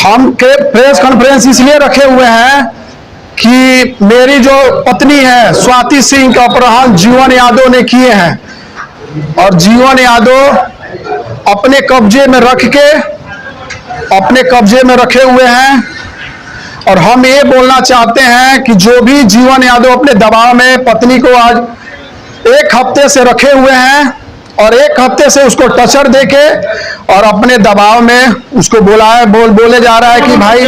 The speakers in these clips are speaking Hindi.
हम प्रेस कॉन्फ्रेंस इसलिए रखे हुए हैं कि मेरी जो पत्नी है स्वाति सिंह का अपहरण जीवन यादव ने किए हैं और जीवन यादव अपने कब्जे में रखे हुए हैं। और हम ये बोलना चाहते हैं कि जो भी जीवन यादव अपने दबाव में पत्नी को आज 1 हफ्ते से रखे हुए हैं और 1 हफ्ते से उसको टचर देके और अपने दबाव में उसको बोले जा रहा है कि भाई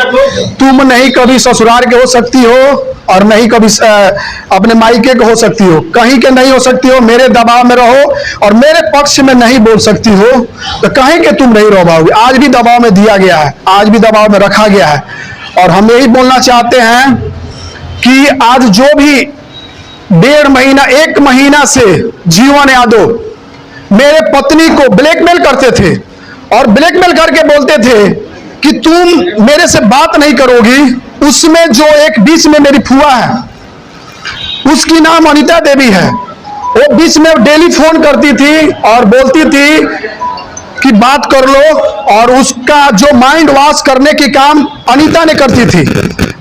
तुम नहीं कभी ससुराल के हो सकती हो और नहीं कभी अपने मायके के हो सकती हो, कहीं के नहीं हो सकती हो, मेरे दबाव में रहो और मेरे पक्ष में नहीं बोल सकती हो तो कहीं के तुम नहीं रह पाओगे। आज भी दबाव में दिया गया है, आज भी दबाव में रखा गया है। और हम यही बोलना चाहते हैं कि आज जो भी 1.5 महीना 1 महीना से जीवन यादव मेरे पत्नी को ब्लैकमेल करते थे और ब्लैकमेल करके बोलते थे कि तुम मेरे से बात नहीं करोगी। उसमें जो एक बीच में मेरी फुआ है, उसकी नाम अनीता देवी है, वो बीच में डेली फोन करती थी और बोलती थी कि बात कर लो और उसका जो माइंड वॉश करने की काम अनीता ने करती थी।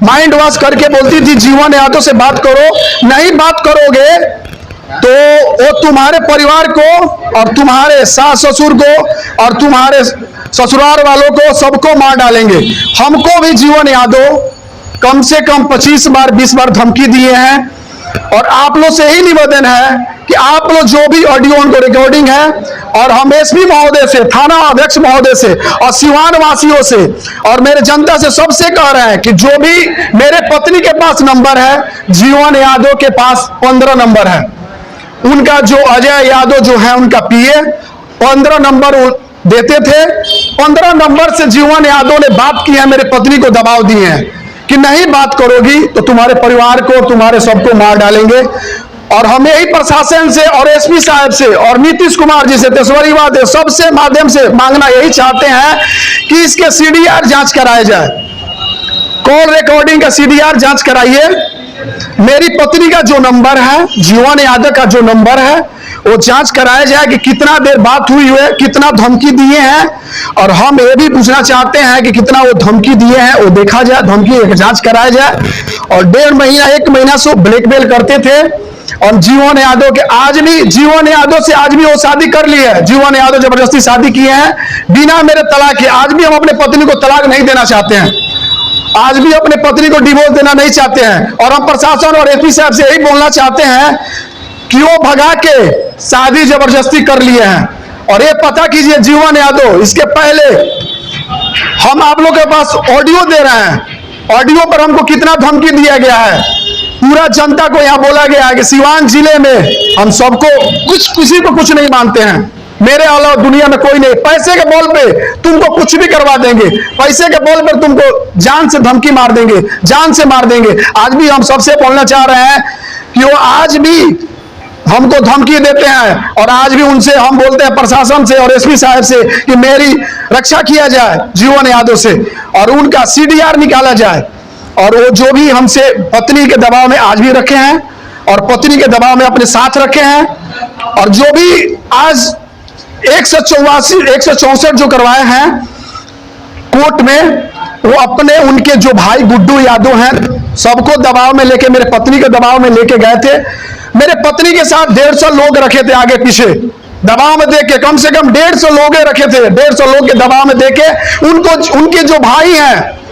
माइंड वॉश करके बोलती थी जीवन यादव से बात करो, नहीं बात करोगे तो वो तुम्हारे परिवार को और तुम्हारे सास ससुर को और तुम्हारे ससुराल वालों को सबको मार डालेंगे। हमको भी जीवन यादव कम से कम 25 बार 20 बार धमकी दिए हैं और आप लोग से ही निवेदन है कि आप लोग जो भी ऑडियो उनको रिकॉर्डिंग है और हम एसपी महोदय से, थाना अध्यक्ष महोदय से और सिवान वासियों से और मेरे जनता से सबसे कह रहे हैं कि जो भी मेरे पत्नी के पास नंबर है, जीवन यादव के पास 15 नंबर है, उनका जो अजय यादव जो है उनका पीए 15 नंबर देते थे। 15 नंबर से जीवन यादव ने बात की है, मेरे पत्नी को दबाव दिए हैं कि नहीं बात करोगी तो तुम्हारे परिवार को तुम्हारे सबको मार डालेंगे। और हम यही प्रशासन से और एसपी साहब से और नीतीश कुमार जी से, तेजस्वी सबसे माध्यम से मांगना यही चाहते हैं कि इसके सीडीआर जांच कराया जाए, कॉल रिकॉर्डिंग का सीडीआर जांच कराइए। मेरी पत्नी का जो नंबर है, जीवन यादव का जो नंबर है, वो जांच कराया जाए कि कितना देर बात हुई है, कितना धमकी दिए हैं। और हम ये भी पूछना चाहते हैं कि कितना वो धमकी दिए हैं वो देखा जाए, धमकी जांच कराया जाए। और 1.5 महीना 1 महीना से ब्लैकमेल करते थे और जीवन यादव के आज भी जीवन यादव से आज भी वो शादी कर ली है। जीवन यादव जबरदस्ती शादी किए हैं बिना मेरे तलाक के। आज भी हम अपने पत्नी को तलाक नहीं देना चाहते हैं, आज भी अपने पत्नी को डिवोर्स देना नहीं चाहते हैं। और हम प्रशासन और एसपी साहब से यही बोलना चाहते हैं कि वो भगा के शादी जबरदस्ती कर लिए हैं। और ये पता कीजिए जीवन यादव, इसके पहले हम आप लोग के पास ऑडियो दे रहे हैं, ऑडियो पर हमको कितना धमकी दिया गया है। पूरा जनता को यहाँ बोला गया है कि सिवान जिले में हम सबको किसी को कुछ नहीं मानते हैं, मेरे अलावा दुनिया में कोई नहीं। पैसे के बल पे तुमको कुछ भी करवा देंगे, पैसे के बल पर तुमको जान से धमकी मार देंगे, जान से मार देंगे। आज भी हम सबसे बोलना चाह रहे हैं कि वो आज भी हमको धमकी देते हैं और आज भी उनसे हम बोलते हैं प्रशासन से और एसपी साहब से कि मेरी रक्षा किया जाए जीवन यादव से और उनका सीडीआर निकाला जाए। और वो जो भी हमसे पत्नी के दबाव में आज भी रखे हैं और पत्नी के दबाव में अपने साथ रखे हैं और जो भी आज 164 जो करवाए हैं कोर्ट में, वो अपने उनके जो भाई गुड्डू यादव हैं सबको दबाव में लेके, मेरे पत्नी के दबाव में लेके गए थे। मेरे पत्नी के साथ 150 लोग रखे थे आगे पीछे दबाव में देके, कम से कम 150 लोग रखे थे। 150 लोग के दबाव में देके उनको, उनके जो भाई हैं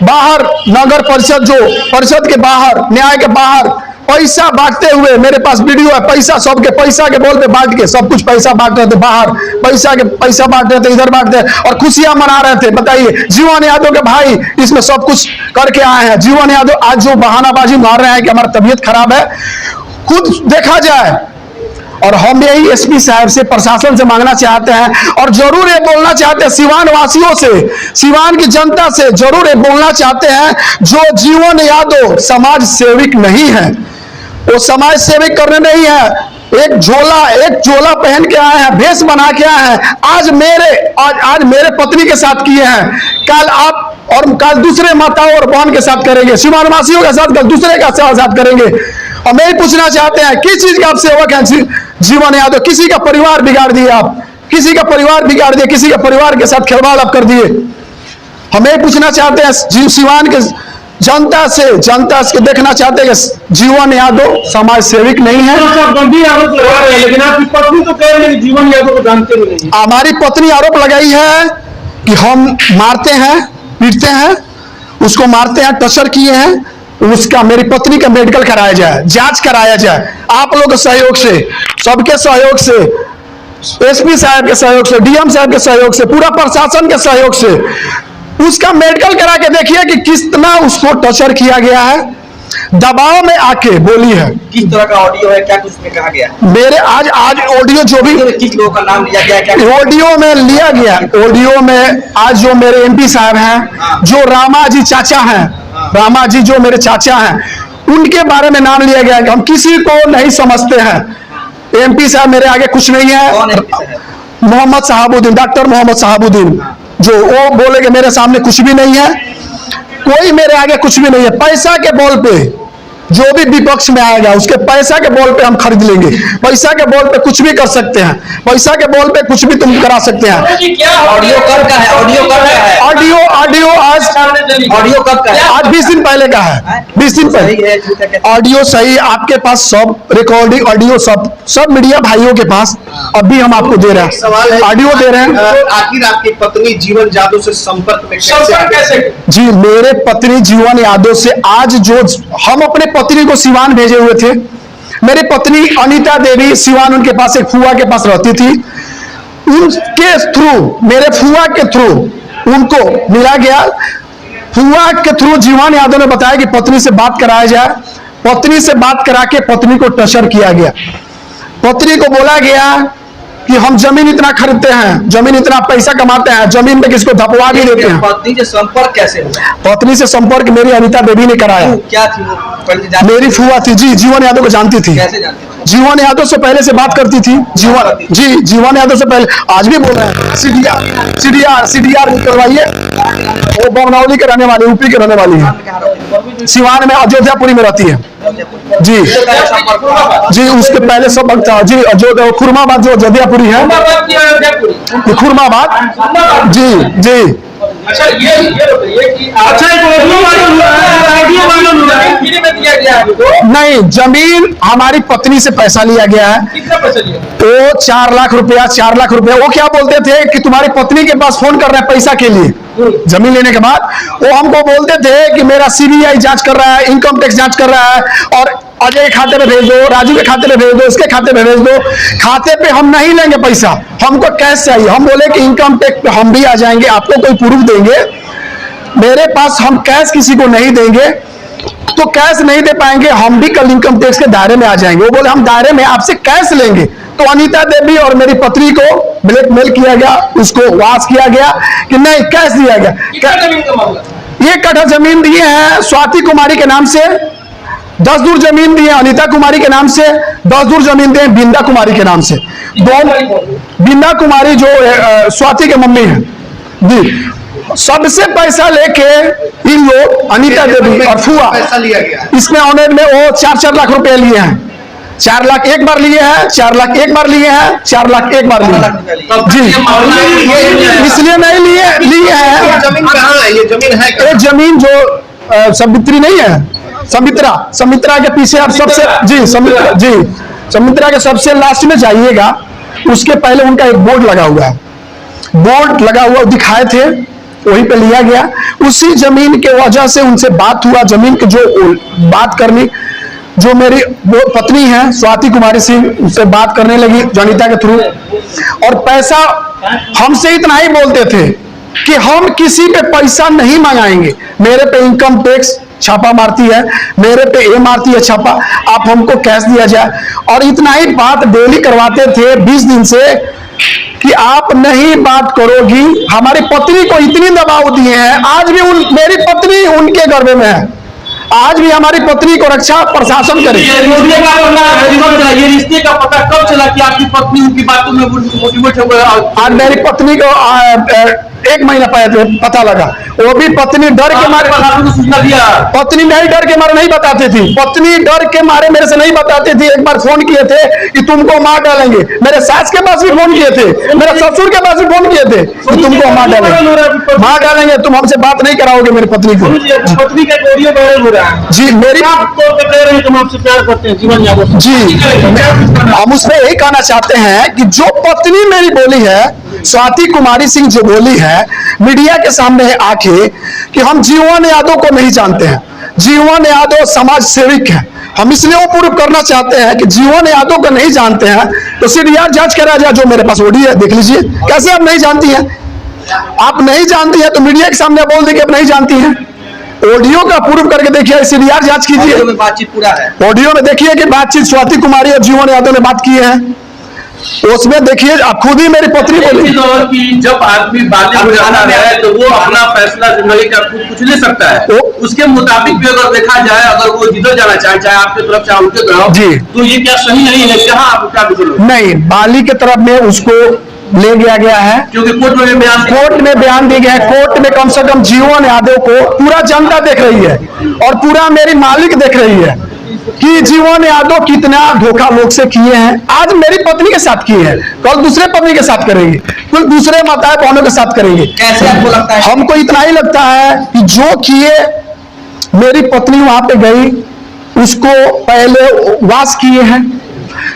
बाहर नगर परिषद, जो परिषद के बाहर, न्याय के बाहर पैसा बांटते हुए, मेरे पास वीडियो है, पैसा सबके पैसा के बोल पे बांट के सब कुछ पैसा बांट रहे थे, बाहर पैसा बांट रहे थे, इधर बांट रहे और खुशियां मना रहे थे। बताइए जीवन यादव के भाई इसमें सब कुछ करके आए हैं। जीवन यादव आज जो बहानाबाजी मार रहे हैं कि हमारी तबीयत खराब है, खुद देखा जाए। और हम यही एसपी साहब से, प्रशासन से मांगना चाहते हैं और जरूर ये बोलना चाहते हैं सिवान वासियों से, सिवान की जनता से जरूर ये बोलना चाहते हैं, जो जीवन यादव समाज सेविक नहीं है, वो समाज सेविक करने नहीं है। एक झोला पहन के आए हैं, भेष बना के आए हैं। आज मेरे पत्नी के साथ किए हैं, कल आप और कल दूसरे माताओं और बहन के साथ करेंगे, सिवान वासियों के साथ कल दूसरे के साथ करेंगे। हम यही पूछना चाहते हैं किस चीज के आप सेवक हैं जीवन यादव? किसी का परिवार बिगाड़ दिए आप, किसी का परिवार बिगाड़ दिए, किसी के परिवार के साथ खिलवाड़ आप कर दिए। हमें पूछना चाहते हैं सिवान के जनता से देखना चाहते हैं कि जीवन यादव समाज सेविक नहीं है। गंभीर आरोप लगा रहे हैं, लेकिन आपकी पत्नी तो कह रही है कि जीवन यादव को जानते भी नहीं। हमारी पत्नी आरोप लगाई है कि हम मारते हैं, पीटते हैं, उसको मारते हैं, टर्चर किए हैं। उसका, मेरी पत्नी का मेडिकल कराया जाए, जांच कराया जाए, आप लोगों के सहयोग से, सबके सहयोग से, एसपी साहब के सहयोग से, डीएम साहब के सहयोग से, पूरा प्रशासन के सहयोग से उसका मेडिकल करा के देखिए कि कितना उसको टर्चर किया गया है, दबाव में आके बोली है। किस तरह का ऑडियो है, क्या कुछ में कहा गया? मेरे आज ऑडियो जो भी किस लोगों का नाम लिया गया, क्या ऑडियो में लिया गया, ऑडियो में आज जो मेरे एमपी साहब हैं, जो रामा जी चाचा हैं, रामा जी जो मेरे चाचा हैं, उनके बारे में नाम लिया गया कि हम किसी को नहीं समझते हैं। एमपी साहब मेरे आगे कुछ नहीं है। कौन है? मोहम्मद साहबुद्दीन, डॉक्टर मोहम्मद साहबुद्दीन, जो वो बोले कि मेरे सामने कुछ भी नहीं है, कोई मेरे आगे कुछ भी नहीं है। पैसा के बल पे जो भी विपक्ष में आएगा उसके पैसा के बल पे हम खरीद लेंगे। पैसा के बल पे कुछ भी कर सकते हैं, पैसा के बल पे कुछ भी तुम करा सकते हैं। ऑडियो कब का है? ऑडियो कब का है? ऑडियो ऑडियो कब का है? आज 20 दिन पहले का है, 20 दिन पहले। ऑडियो सही, आपके पास सब रिकॉर्डिंग ऑडियो सब मीडिया भाइयों के पास अभी हम आपको दे रहे हैं, सवाल है, ऑडियो दे रहे हैं। आखिर आपकी पत्नी जीवन यादव से संपर्क में कैसे? जी, मेरे पत्नी जीवन यादव से आज जो हम अपने पत्नी को सिवान भेजे हुए थे, मेरी पत्नी अनीता देवी सिवान, उनके पास एक फुआ के पास रहती थी, उनके थ्रू, मेरे फुआ के थ्रू उनको मिला गया। फुआ के थ्रू जीवन यादव ने बताया कि पत्नी से बात कराया जाए। पत्नी से बात करा के पत्नी को टर्चर किया गया। पत्नी को बोला गया कि हम जमीन इतना खरीदते हैं, जमीन इतना पैसा कमाते हैं, जमीन में किसको धपवा भी देते हैं। पत्नी से संपर्क कैसे हुआ? पत्नी से संपर्क मेरी अनीता देवी ने कराया। क्या थी वो? मेरी फुआ थी जी, जीवन यादव को जानती थी। कैसे जानते? जीवन यादव से पहले से बात करती थी। जीवन यादव से पहले, आज भी बोल रहे हैं सीडीआर करवाइए। वो बमनौली के रहने वाली, यूपी के रहने वाली है, सिवान में अयोध्यापुरी में रहती है जी। जी, उसके पहले सब वक्त था जी, जो खुरमाबाद जो अयोध्यापुरी है, खुरमाबाद जी जी। अच्छा, ये बताइए कि नहीं, जमीन हमारी पत्नी से पैसा लिया गया है। कितना पैसा लिया? वो 4 लाख रुपया। वो क्या बोलते थे कि तुम्हारी पत्नी के पास फोन कर रहे हैं पैसा के लिए, जमीन लेने के बाद वो हमको बोलते थे कि मेरा सीबीआई जांच कर रहा है, इनकम टैक्स जांच कर रहा है, और अजय के खाते में भेज दो, राजू के खाते में भेज दो, इसके खाते में भेज दो। खाते पे हम नहीं लेंगे पैसा, हमको कैश चाहिए। हम बोले कि इनकम टैक्स पे हम भी आ जाएंगे, आपको कोई प्रूफ देंगे, मेरे पास हम कैश किसी को नहीं देंगे, तो कैश नहीं दे पाएंगे, हम भी कल इनकम टैक्स के दायरे में आ जाएंगे। वो बोले हम दायरे में आपसे कैश लेंगे। तो अनीता देवी और मेरी पत्नी को ब्लैकमेल किया गया, उसको वास किया गया कि नहीं, कैश दिया गया। ये कट्ठा जमीन दिए हैं स्वाति कुमारी के नाम से, 10 दूर जमीन दी है अनीता कुमारी के नाम से, 10 दूर जमीन दी है बिंदा कुमारी के नाम से। बिंदा कुमारी जो स्वाति के मम्मी है जी, सबसे पैसा लेके इन लोग अनीता देवी और फुआ पैसा लिया गया। इसमें ऑनर में वो 4-4 लाख रुपए लिए हैं। 4 लाख एक बार लिए हैं, 4 लाख एक बार लिए हैं, 4 लाख एक बार लिए हैं जी। इसलिए नहीं लिए हैं। जमीन कहाँ है? ये जमीन है ये जमीन जो समित्री नहीं है, समित्रा के पीछे आप सबसे जी, समित्रा के सबसे लास्ट में जाइएगा, उसके पहले उनका एक बोर्ड लगा हुआ है, बोर्ड लगा हुआ दिखाए थे, वहीं पे लिया गया। उसी जमीन के वजह से उनसे बात हुआ, जमीन की जो बात करनी, जो मेरी वो पत्नी है स्वाति कुमारी सिंह, उससे बात करने लगी जनिता के थ्रू, और पैसा हमसे इतना ही बोलते थे कि हम किसी पे पैसा नहीं मंगाएंगे। मेरे पे इनकम टैक्स छापा मारती है, मेरे पे ये मारती है छापा, आप हमको कैश दिया जाए। और इतना ही बात डेली करवाते थे 20 दिन से कि आप नहीं बात करोगी। हमारी पत्नी को इतनी दबाव दिए हैं, आज भी मेरी पत्नी उनके गर्भ में है, आज भी हमारी पत्नी को रक्षा प्रशासन करे। ये रिश्ते का पता कब चला कि आपकी पत्नी उनकी बातों में मोटिवेट हो गया? आज मेरी पत्नी को 1 महीना पहले पता लगा। वो भी पत्नी डर के मारे सूचना दिया। पत्नी नहीं डर के मारे नहीं बताती थी। पत्नी डर के मारे मेरे से नहीं बताती थी। एक बार फोन किए थे कि तुमको मार डालेंगे। मेरे सास के पास भी फोन किए थे, मेरे ससुर के पास भी फोन किए थे कि तुमको मार डालेंगे, तुम हमसे बात नहीं कराओगे मेरी पत्नी को। पत्नी का ऑडियो वायरल हो रहा है जी, मेरी आप तो कह रहे हैं तुम आपसे प्यार करते हैं जीवन यादव जी, हम उसमें यही कहना चाहते हैं कि जो पत्नी मेरी बोली है, स्वाति कुमारी सिंह जो बोली है मीडिया के सामने आके कि हम जीवन यादव को नहीं जानते हैं, जीवन यादव समाज सेविक है, हम इसलिए वो प्रूव करना चाहते हैं कि जीवन यादव को नहीं जानते हैं तो सीडीआर जांच करा जाए। जो मेरे पास ऑडियो है देख लीजिए। कैसे आप नहीं जानती हैं? आप नहीं जानती हैं तो मीडिया के सामने बोल दे कि आप नहीं जानती हैं। ऑडियो का प्रूव करके देखिए, सीडीआर जांच कीजिए। ऑडियो में बातचीत पूरा है। ऑडियो में देखिए कि बातचीत स्वाति कुमारी और जीवन यादव ने बात की है। उसमें देखिए, खुद ही मेरी पत्नी बोली कि जब आदमी बालिग हो जाता है तो वो अपना फैसला जिंदगी का खुद कुछ ले सकता है। उसके मुताबिक भी अगर देखा जाए, अगर वो जिधर जाना चाहे, चाहे आपकी तरफ चाहे उनके तरफ जी, तो ये क्या सही नहीं है? क्या आप क्या नहीं, बाली के तरफ में उसको ले गया है क्योंकि कोर्ट में बयान दिया गया है। कोर्ट में कम से कम जीवन यादव को पूरा जनता देख रही है और पूरा मेरी मालिक देख रही है कि जीवन यादव कितना धोखा लोग से किए हैं। आज मेरी पत्नी के साथ किए हैं, कल दूसरे पत्नी के साथ करेंगे, फिर दूसरे माताएं बहनों के साथ करेंगे। कैसे आपको लगता है? हमको इतना ही लगता है कि जो किए, मेरी पत्नी वहां पे गई, उसको पहले वास किए हैं,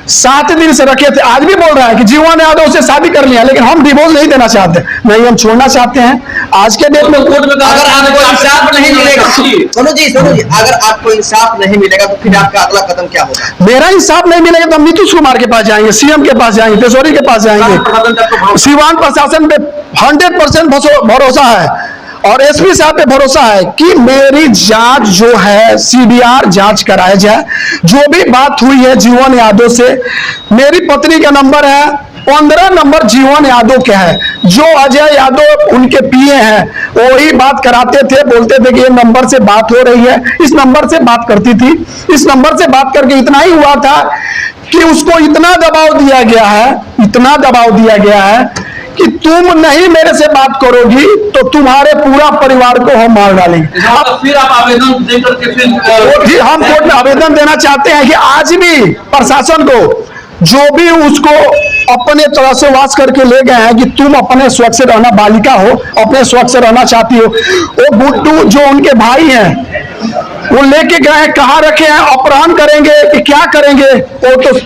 7 दिन से रखे थे। आज भी बोल रहा है कि जीवन यादव से शादी कर लिया, लेकिन हम डिवोर्स नहीं देना चाहते, नहीं, हम छोड़ना चाहते हैं। आज के डेट में अगर आपको इंसाफ नहीं मिलेगा, सोनू जी, अगर आपको इंसाफ नहीं मिलेगा तो फिर आपका अगला कदम क्या होगा? मेरा इंसाफ नहीं मिलेगा तो हम नीतीश कुमार के पास जाएंगे, सीएम के पास जाएंगे, तेजोरी के पास जाएंगे। सीवान प्रशासन पे 100% भरोसा है और एसपी साहब पे भरोसा है कि मेरी जांच जो है सीडीआर जांच कराया जाए। जो भी बात हुई है जीवन यादव से, मेरी पत्नी का नंबर है 15 नंबर जीवन यादव का है। जो अजय यादव उनके पीए हैं वही बात कराते थे, बोलते थे कि ये नंबर से बात हो रही है, इस नंबर से बात करती थी। इस नंबर से बात करके इतना ही हुआ था कि उसको इतना दबाव दिया गया है, इतना दबाव दिया गया है कि तुम नहीं मेरे से बात करोगी तो तुम्हारे पूरा परिवार को हम मार डालेंगे। फिर आप आवेदन देकर के फिर हम कोर्ट में आवेदन देना चाहते हैं कि आज भी प्रशासन को जो भी उसको अपने तरह से वास करके ले गए हैं कि तुम अपने स्वच्छ से रहना, बालिका हो, अपने स्वच्छ से रहना चाहती हो, वो गुड्डू जो उनके भाई हैं वो लेके गए, कहाँ रखे हैं, अपहरण करेंगे कि क्या करेंगे वो तो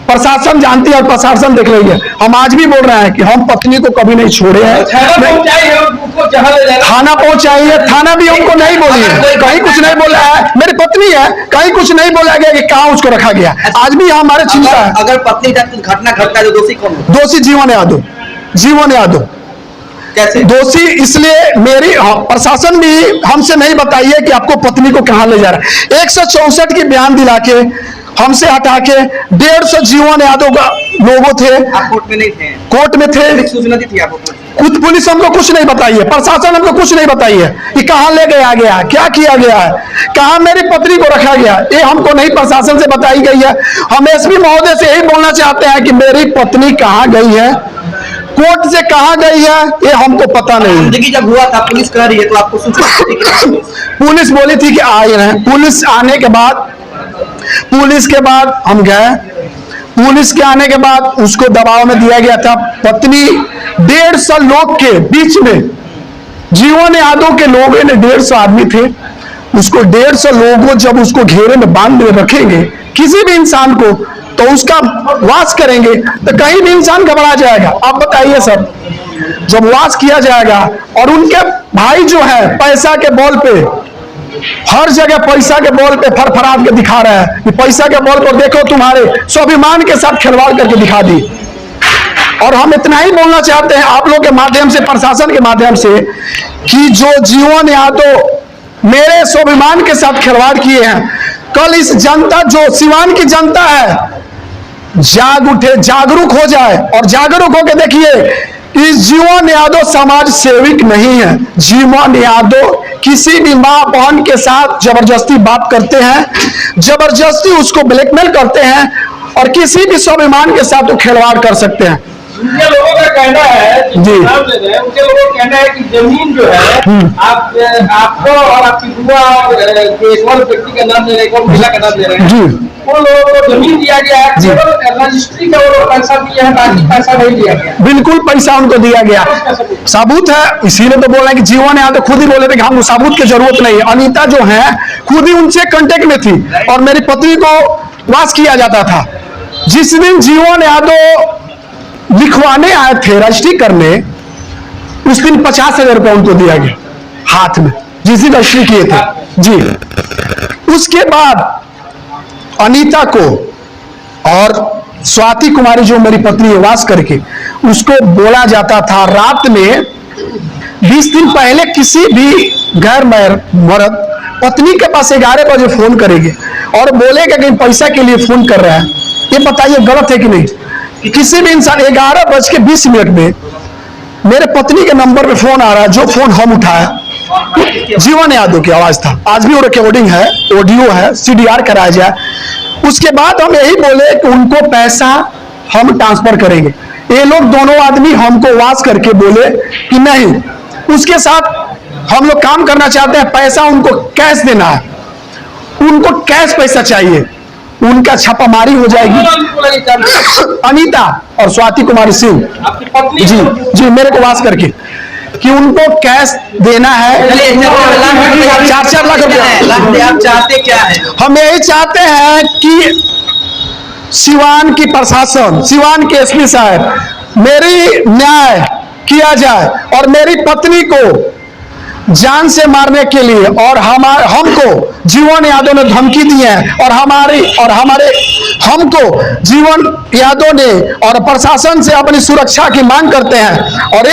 प्रशासन जानती है और प्रशासन देख रही है। हम आज भी बोल रहे हैं कि हम पत्नी को कभी नहीं छोड़े हैं। थाना पहुंचाइए, थाना भी हमको नहीं बोली है, कहीं कुछ नहीं बोला है। मेरी पत्नी है, कहीं कुछ नहीं बोला गया कि कहाँ उसको रखा गया। आज भी हमारे चिंता है। अगर पत्नी का घटना घटता है तो दोषी कौन है? दोषी जीवन यादव। जीवन यादव कैसे दोषी? इसलिए मेरी प्रशासन भी हमसे नहीं बताइए कि आपको पत्नी को कहाँ ले जा रहा है। 164 की बयान दिला के हमसे हटा के 150 जीवन यादव का लोगों थे। आप कोर्ट में नहीं थे? कोर्ट में थे। सूचना दी थी आपको? कुछ पुलिस हमको कुछ नहीं बताई है, प्रशासन हमको कुछ नहीं बताई है कि कहाँ ले गया गया, क्या किया गया है, कहाँ मेरी पत्नी को रखा गया, ये हमको नहीं प्रशासन से बताई गई है। हम एसपी महोदय से यही बोलना चाहते हैं कि मेरी पत्नी कहाँ गई है, कोर्ट से कहाँ गई है, ये हमको पता नहीं। जब हुआ था पुलिस कह रही है तो आपको सूचना? पुलिस बोली थी कि आए हैं। पुलिस आने के बाद, पुलिस के बाद हम गए, पुलिस के आने के बाद उसको दबाव में दिया गया था। पत्नी 150 लोग के बीच में, जीवन यादव के लोगों ने 150 आदमी थे, उसको 150 लोगों जब उसको घेरे में बांध के रखेंगे किसी भी इंसान को तो उसका वास करेंगे तो कहीं भी इंसान घबरा जाएगा। आप बताइए सर, जब वास किया जाएगा और उनके भाई जो है पैसा के बल पे, हर जगह पैसा के बल पे फरफरा के दिखा रहा है कि पैसा के बल पर देखो तुम्हारे स्वाभिमान के साथ खिलवाड़ करके दिखा दी। और हम इतना ही बोलना चाहते हैं आप लोग के माध्यम से, प्रशासन के माध्यम से, कि जो जीवन यादव मेरे स्वाभिमान के साथ खिलवाड़ किए हैं, कल इस जनता, जो सिवान की जनता है, जाग उठे, जागरूक हो जाए और जागरूक होकर देखिए इस जीवन यादव समाज सेविक नहीं है। जीवन यादव किसी भी माँ बहन के साथ जबरदस्ती बात करते हैं, जबरदस्ती उसको ब्लैकमेल करते हैं और किसी भी स्वाभिमान के साथ वो खिलवाड़ कर सकते हैं। उनके लोगों का कहना है जी। उनके लोगों का कहना है कि जमीन जो है आपको और आपकी बुआ के एक और व्यक्ति का नाम ले रहे हैं, एक और महिला का नाम ले रहे हैं, जी। उन लोगों को जमीन दिया गया है, जी। केवल रजिस्ट्री का वो लोग पैसा दिया है, बाकी पैसा नहीं दिया गया। बिल्कुल पैसा उनको दिया गया, साबुत है। इसीलिए तो बोल रहे हैं कि जीवन यहाँ तो खुद ही बोले थे कि हमको साबुत की जरूरत नहीं है। अनीता जो है खुद ही उनसे कांटेक्ट में थी और मेरी पत्नी को वास किया जाता था। जिस दिन जीवन यादव लिखवाने आए थे, रजिस्ट्री करने, उस दिन 50,000 रुपया उनको दिया गया हाथ में, जिस दिन रजिस्ट्री किए थे जी। उसके बाद अनीता को और स्वाति कुमारी जो मेरी पत्नी है वास करके, उसको बोला जाता था रात में 20 दिन पहले किसी भी गैर मर्द पत्नी के पास 11 बजे फोन करेंगे और बोलेगा कि पैसा के लिए फोन कर रहा है। ये बताइए गलत है कि नहीं? कि किसी भी इंसान 11:20 में मेरे पत्नी के नंबर पे फोन आ रहा है, जो फोन हम उठाया जीवन यादव की आवाज था। आज भी वो रिकॉर्डिंग है, ऑडियो है, CDR कराया जाए। उसके बाद हम यही बोले कि उनको पैसा हम ट्रांसफर करेंगे। ये लोग दोनों आदमी हमको वास करके बोले कि नहीं, उसके साथ हम लोग काम करना चाहते हैं, पैसा उनको कैश देना है, उनको कैश पैसा चाहिए। उनका छापामारी हो जाएगी। अनीता और स्वाति कुमारी सिंह आपकी पत्नी जी जी मेरे को वास करके कि उनको कैश देना है 4-4 लाख रुपया। आप चाहते क्या है? हम यही चाहते हैं कि सिवान की प्रशासन, सिवान के SP साहब मेरी न्याय किया जाए और मेरी पत्नी को जान से मारने के लिए और हमको जीवन यादव ने धमकी दी है और हमको जीवन यादव ने और प्रशासन से अपनी सुरक्षा की मांग करते हैं। और